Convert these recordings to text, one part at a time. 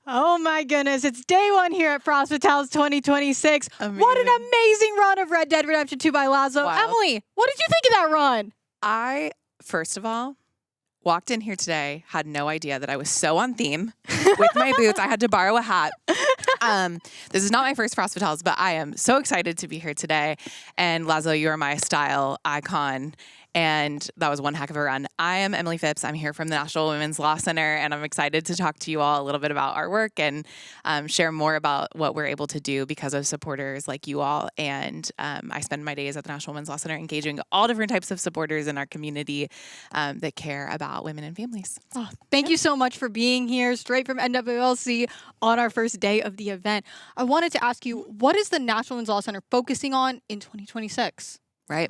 Oh my goodness, it's day one here at Frost Hotels 2026. Amazing. What an amazing run of Red Dead Redemption 2 by Lazo. Wild. Emily, what did you think of that run? I, first of all, walked in here today, had no idea that I was so on theme with my boots. I had to borrow a hat. This is not my first Frost Hotels, but I am so excited to be here today. And Lazo, you are my style icon. And that was one heck of a run. I am Emily Phipps. I'm here from the National Women's Law Center, and I'm excited to talk to you all a little bit about our work and share more about what we're able to do because of supporters like you all. And I spend my days at the National Women's Law Center engaging all different types of supporters in our community that care about women and families. Oh, thank you so much for being here straight from NWLC on our first day of the event. I wanted to ask you, what is the National Women's Law Center focusing on in 2026? Right.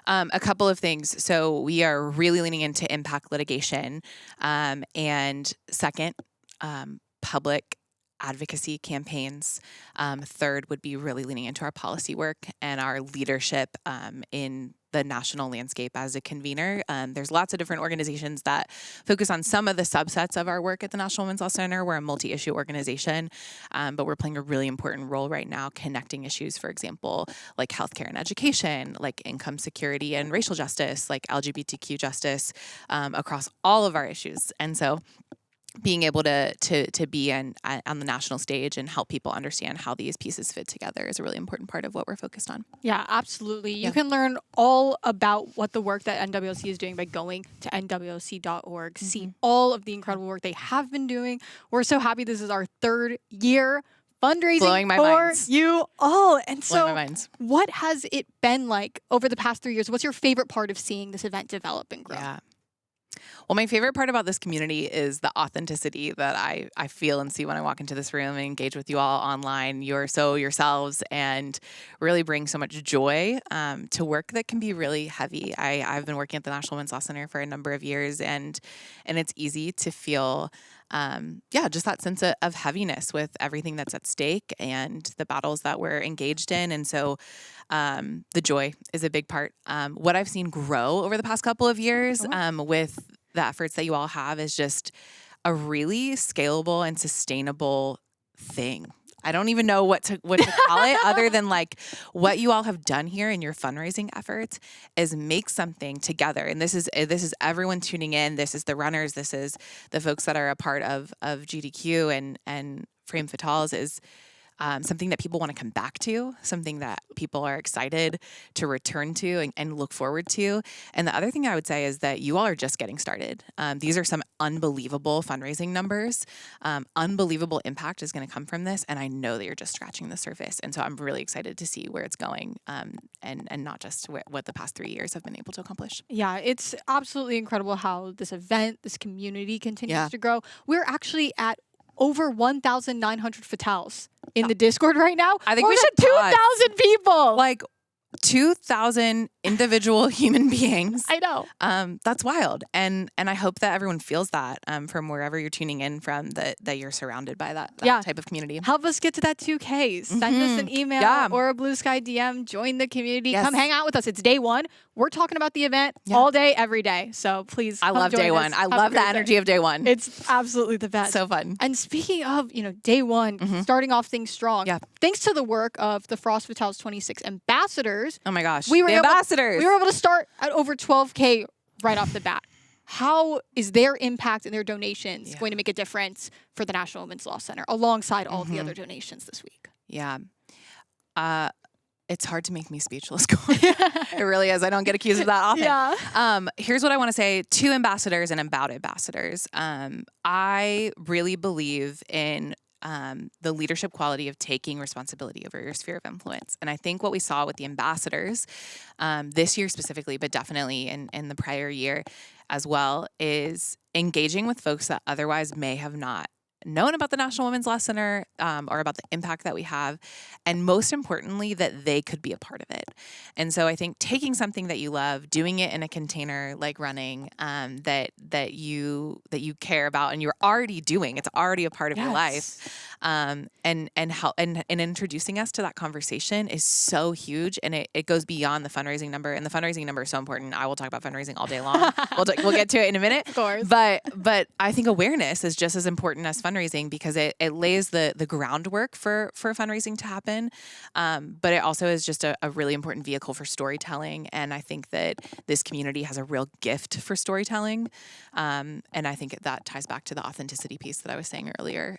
A couple of things. So we are really leaning into impact litigation. And second, public advocacy campaigns. Third would be really leaning into our policy work and our leadership in the national landscape as a convener. There's lots of different organizations that focus on some of the subsets of our work at the National Women's Law Center. We're a multi-issue organization, but we're playing a really important role right now connecting issues, for example, like healthcare and education, like income security and racial justice, like LGBTQ justice, across all of our issues. And so being able to be on the national stage and help people understand how these pieces fit together is a really important part of what we're focused on. Yeah, absolutely. You can learn all about what the work that NWC is doing by going to nwc.org, see all of the incredible work they have been doing. We're so happy this is our third year fundraising for you all. And so what has it been like over the past 3 years? What's your favorite part of seeing this event develop and grow? Yeah. Well, my favorite part about this community is the authenticity that I feel and see when I walk into this room and engage with you all online. You're so yourselves and really bring so much joy to work that can be really heavy. I've been working at the National Women's Law Center for a number of years, and it's easy to feel just that sense of heaviness with everything that's at stake and the battles that we're engaged in. And so the joy is a big part. What I've seen grow over the past couple of years with the efforts that you all have is just a really scalable and sustainable thing. I don't even know what to call it other than like what you all have done here in your fundraising efforts is make something together. And this is everyone tuning in. This is the runners. This is the folks that are a part of GDQ and Frame Fatales is something that people want to come back to, something that people are excited to return to and look forward to. And the other thing I would say is that you all are just getting started. These are some unbelievable fundraising numbers. Unbelievable impact is going to come from this. And I know that you're just scratching the surface. And so I'm really excited to see where it's going and not just what the past 3 years have been able to accomplish. Yeah, it's absolutely incredible how this event, this community continues to grow. We're actually at over 1,900 fatales in the Discord right now. I think we should 2,000 people. Like 2,000 individual human beings. I know. That's wild. And I hope that everyone feels that from wherever you're tuning in from, that you're surrounded by that type of community. Help us get to that 2K. Send us an email or a Blue Sky DM. Join the community. Come hang out with us. It's day one. We're talking about the event all day, every day. So please I love day one. I love the energy of day one. It's absolutely the best. So fun. And speaking of, day one, starting off things strong, thanks to the work of the Frost Fatales 26 ambassadors. Oh my gosh. We were ambassadors. We were able to start at over 12K right off the bat. How is their impact and their donations going to make a difference for the National Women's Law Center alongside all of the other donations this week? Yeah. It's hard to make me speechless. It really is. I don't get accused of that often. Here's what I want to say to ambassadors and about ambassadors. I really believe in the leadership quality of taking responsibility over your sphere of influence. And I think what we saw with the ambassadors this year specifically, but definitely in the prior year as well, is engaging with folks that otherwise may have not known about the National Women's Law Center or about the impact that we have, and most importantly, that they could be a part of it. And so I think taking something that you love, doing it in a container like running that you care about and you're already doing, it's already a part of your life, and introducing us to that conversation is so huge, and it goes beyond the fundraising number. And the fundraising number is so important. I will talk about fundraising all day long. We'll get to it in a minute. Of course. But I think awareness is just as important as fundraising, because it lays the groundwork for fundraising to happen. But it also is just a really important vehicle for storytelling. And I think that this community has a real gift for storytelling. And I think that ties back to the authenticity piece that I was saying earlier,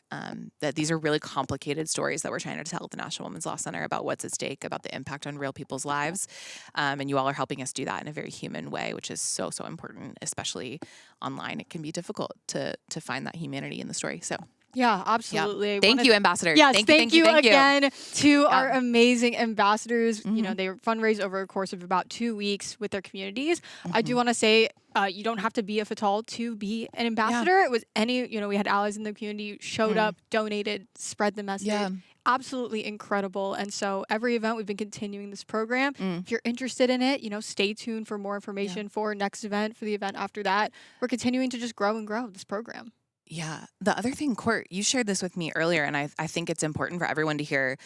that these are really complicated stories that we're trying to tell at the National Women's Law Center about what's at stake, about the impact on real people's lives. And you all are helping us do that in a very human way, which is so important, especially online. It can be difficult to find that humanity in the story. So yeah, absolutely. Yeah. Thank you, ambassadors. Yes, thank you again to our Yeah. amazing ambassadors. Mhm. You know, they fundraise over a course of about 2 weeks with their communities. I do want to say you don't have to be a Fatal to be an ambassador. It was we had allies in the community, showed up, donated, spread the message. Yeah. Absolutely incredible. And so every event, we've been continuing this program. If you're interested in it, stay tuned for more information for next event, for the event after that. We're continuing to just grow and grow this program. Yeah. The other thing, Court, you shared this with me earlier, and I think it's important for everyone to hear.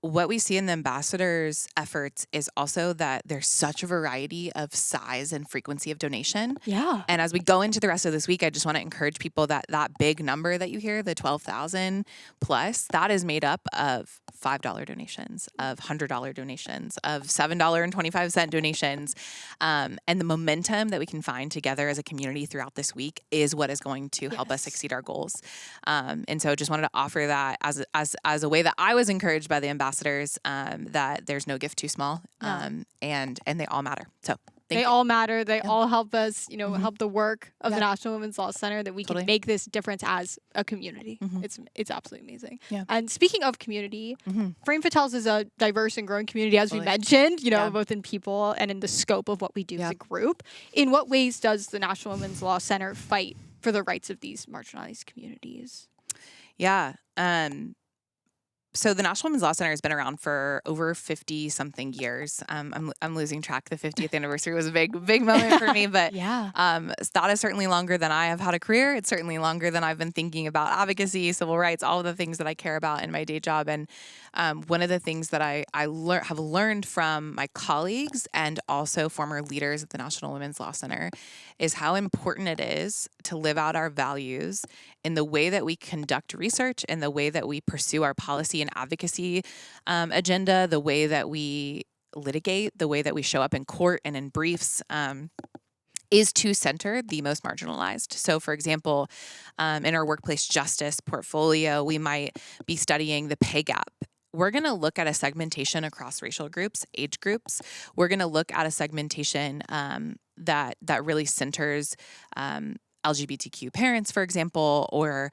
What we see in the ambassadors' efforts is also that there's such a variety of size and frequency of donation. Yeah. And as we go into the rest of this week, I just want to encourage people that big number that you hear, the 12,000 plus, that is made up of $5 donations, of $100 donations, of $7.25 donations. And the momentum that we can find together as a community throughout this week is what is going to help us exceed our goals. And so just wanted to offer that as a way that I was encouraged by the ambassadors, that there's no gift too small, and they all matter. So they all matter. They all help us, help the work of the National Women's Law Center, that we can make this difference as a community. It's absolutely amazing. Yeah. And speaking of community, Frame Fatales is a diverse and growing community, as we mentioned, both in people and in the scope of what we do as a group. In what ways does the National Women's Law Center fight for the rights of these marginalized communities? Yeah. So the National Women's Law Center has been around for over 50 something years. I'm losing track. The 50th anniversary was a big moment for me, but that is certainly longer than I have had a career. It's certainly longer than I've been thinking about advocacy, civil rights, all of the things that I care about in my day job. And one of the things that I have learned from my colleagues and also former leaders at the National Women's Law Center is how important it is to live out our values in the way that we conduct research, in the way that we pursue our policy and advocacy agenda, the way that we litigate, the way that we show up in court and in briefs, is to center the most marginalized. So, for example, in our workplace justice portfolio, we might be studying the pay gap. We're going to look at a segmentation across racial groups, age groups. We're going to look at a segmentation that really centers LGBTQ parents, for example, or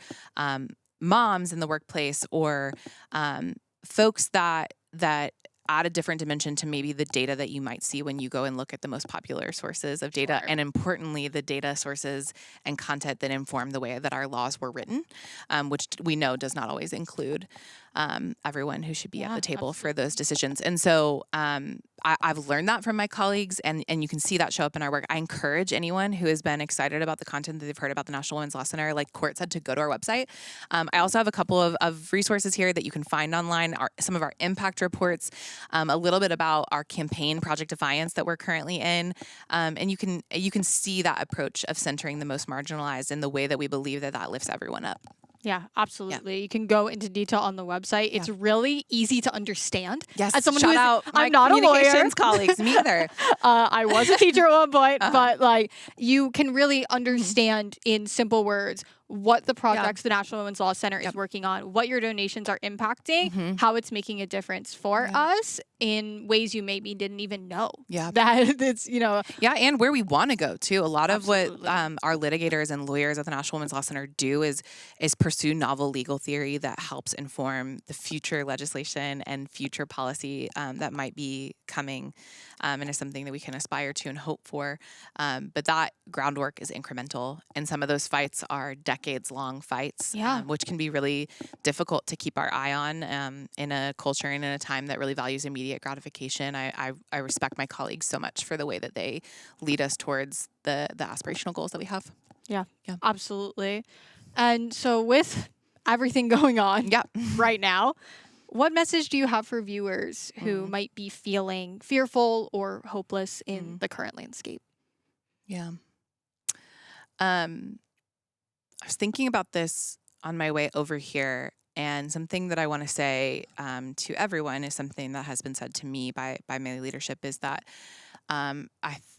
moms in the workplace, or folks that add a different dimension to maybe the data that you might see when you go and look at the most popular sources of data, and importantly, the data sources and content that inform the way that our laws were written, which we know does not always include everyone who should be at the table for those decisions. And so I've learned that from my colleagues, and you can see that show up in our work. I encourage anyone who has been excited about the content that they've heard about the National Women's Law Center, like Court said, to go to our website. I also have a couple of resources here that you can find online, some of our impact reports, a little bit about our campaign, Project Defiance, that we're currently in. And you can see that approach of centering the most marginalized in the way that we believe that lifts everyone up. Yeah, absolutely. You can go into detail on the website. It's really easy to understand. Yes, as someone shout out my I'm not a lawyer. communications colleagues, me either. I was a teacher at one point, but you can really understand in simple words what the projects the National Women's Law Center is working on, what your donations are impacting, how it's making a difference for us in ways you maybe didn't even know. Yeah. That it's, Yeah, and where we want to go too. A lot of what our litigators and lawyers at the National Women's Law Center do is pursue novel legal theory that helps inform the future legislation and future policy that might be coming, and is something that we can aspire to and hope for. But that groundwork is incremental, and some of those fights are decades-long fights, which can be really difficult to keep our eye on in a culture and in a time that really values immediate gratification. I respect my colleagues so much for the way that they lead us towards the aspirational goals that we have. Yeah, absolutely. And so with everything going on Yep. right now. What message do you have for viewers who might be feeling fearful or hopeless in the current landscape? Yeah. I was thinking about this on my way over here, and something that I want to say to everyone is something that has been said to me by my leadership is that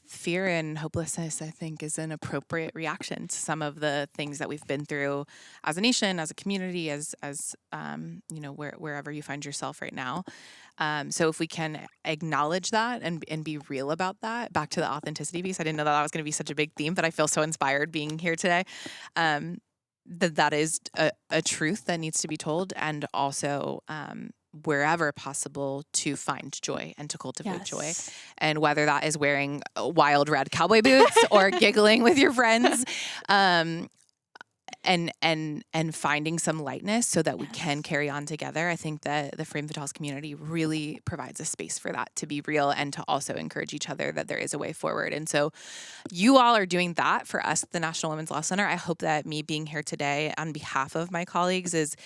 fear and hopelessness, I think, is an appropriate reaction to some of the things that we've been through as a nation, as a community, as wherever you find yourself right now. So if we can acknowledge that and be real about that, back to the authenticity piece, I didn't know that was going to be such a big theme, but I feel so inspired being here today. That is a truth that needs to be told, and also wherever possible to find joy and to cultivate joy. And whether that is wearing wild red cowboy boots or giggling with your friends, and finding some lightness so that we can carry on together. I think that the Frame Fatales community really provides a space for that to be real and to also encourage each other that there is a way forward. And so you all are doing that for us at the National Women's Law Center. I hope that me being here today on behalf of my colleagues is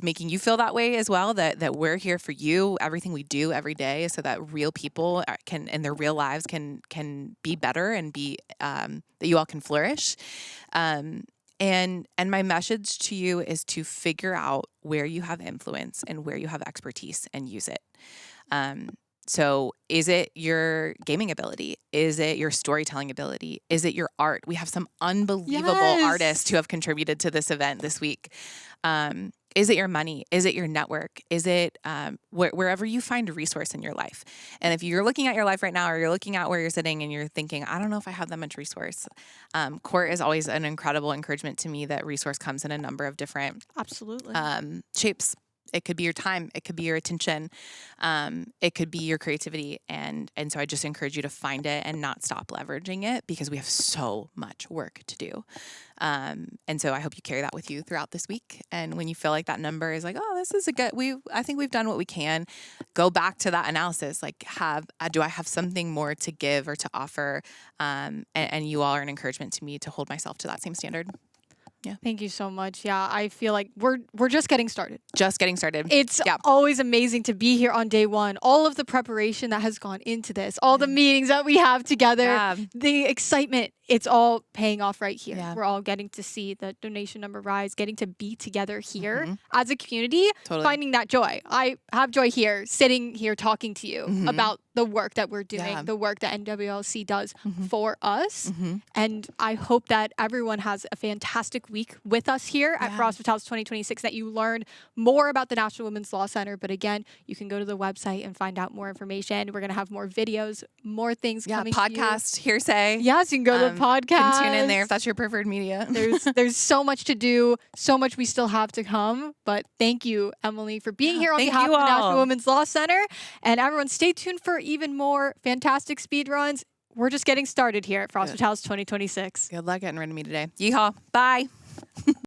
making you feel that way as well, that we're here for you, everything we do every day, so that real people can, in their real lives, can be better and be, that you all can flourish. And my message to you is to figure out where you have influence and where you have expertise and use it. So is it your gaming ability? Is it your storytelling ability? Is it your art? We have some unbelievable artists who have contributed to this event this week. Is it your money? Is it your network? Is it wherever you find a resource in your life? And if you're looking at your life right now, or you're looking at where you're sitting and you're thinking, I don't know if I have that much resource. Court is always an incredible encouragement to me that resource comes in a number of different shapes. It could be your time. It could be your attention. It could be your creativity. And so I just encourage you to find it and not stop leveraging it, because we have so much work to do. And so I hope you carry that with you throughout this week. And when you feel like that number is like, oh, this is I think we've done what we can, go back to that analysis. Like, do I have something more to give or to offer? And you all are an encouragement to me to hold myself to that same standard. Yeah. Thank you so much. Yeah, I feel like we're just getting started. Just getting started. It's always amazing to be here on day one. All of the preparation that has gone into this, all the meetings that we have together, the excitement, it's all paying off right here. Yeah. We're all getting to see the donation number rise, getting to be together here as a community, finding that joy. I have joy here, sitting here talking to you about the work that we're doing, the work that NWLC does for us. And I hope that everyone has a fantastic week with us here at Frost Fatales 2026, that you learned more about the National Women's Law Center. But again, you can go to the website and find out more information. We're going to have more videos, more things coming podcast, to you. Hearsay. Yes, you can go to the podcast. You can tune in there if that's your preferred media. There's so much to do, so much we still have to come. But thank you, Emily, for being here on behalf of the National Women's Law Center. And everyone, stay tuned for even more fantastic speed runs. We're just getting started here at Frost Fatales 2026. Good luck getting rid of me today. Yeehaw. Bye.